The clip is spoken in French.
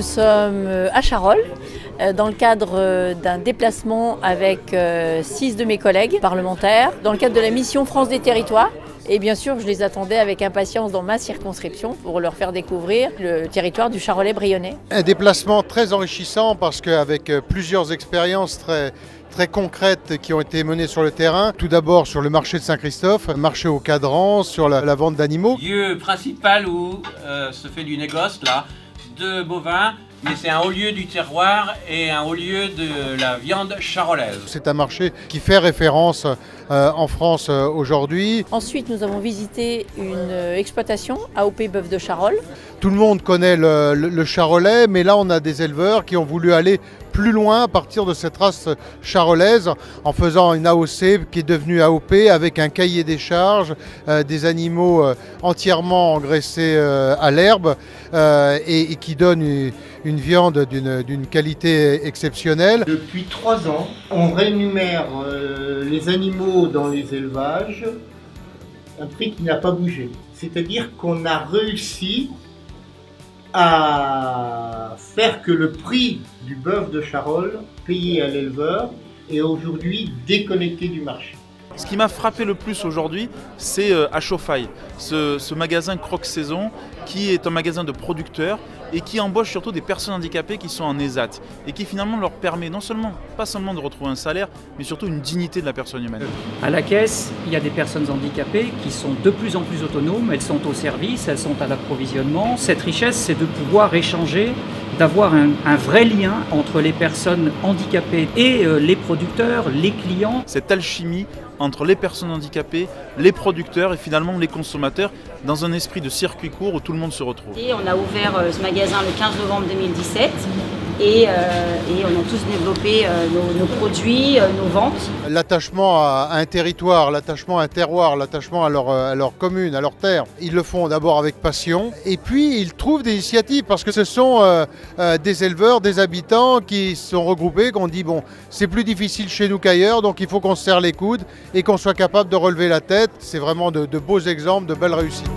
nous sommes à Charolles dans le cadre d'un déplacement avec 6 de mes collègues parlementaires, dans le cadre de la mission France des territoires. Et bien sûr, je les attendais avec impatience dans ma circonscription pour leur faire découvrir le territoire du Charolais-Brionnais. Un déplacement très enrichissant parce qu'avec plusieurs expériences très concrètes qui ont été menées sur le terrain. Tout d'abord sur le marché de Saint-Christophe, marché au cadran, sur la vente d'animaux. Lieu principal où se fait du négoce là, de bovins, mais c'est un haut lieu du terroir et un haut lieu de la viande charolaise. C'est un marché qui fait référence en France aujourd'hui. Ensuite, nous avons visité une exploitation AOP Bœuf de Charolles. Tout le monde connaît le charolais, mais là on a des éleveurs qui ont voulu aller plus loin à partir de cette race charolaise en faisant une AOC qui est devenue AOP avec un cahier des charges, des animaux entièrement engraissés à l'herbe et qui donne une viande d'une qualité exceptionnelle. Depuis 3 ans, on rémunère les animaux dans les élevages un prix qui n'a pas bougé. C'est-à-dire qu'on a réussi à faire que le prix du bœuf de Charolles payé à l'éleveur est aujourd'hui déconnecté du marché. Ce qui m'a frappé le plus aujourd'hui, c'est à Chauffaille, ce magasin Croque Saison qui est un magasin de producteurs et qui embauche surtout des personnes handicapées qui sont en ESAT et qui finalement leur permet pas seulement de retrouver un salaire, mais surtout une dignité de la personne humaine. À la caisse, il y a des personnes handicapées qui sont de plus en plus autonomes, elles sont au service, elles sont à l'approvisionnement. Cette richesse, c'est de pouvoir échanger, d'avoir un vrai lien entre les personnes handicapées et les producteurs, les clients. Cette alchimie entre les personnes handicapées, les producteurs et finalement les consommateurs dans un esprit de circuit court où tout le monde se retrouve. Et on a ouvert ce magasin le 15 novembre 2017 et on a tous développé nos produits, nos ventes. L'attachement à un territoire, l'attachement à un terroir, l'attachement à leur commune, à leur terre, ils le font d'abord avec passion et puis ils trouvent des initiatives parce que ce sont des éleveurs, des habitants qui se sont regroupés, qui ont dit bon, c'est plus difficile chez nous qu'ailleurs, donc il faut qu'on se serre les coudes et qu'on soit capable de relever la tête. C'est vraiment de beaux exemples, de belles réussites.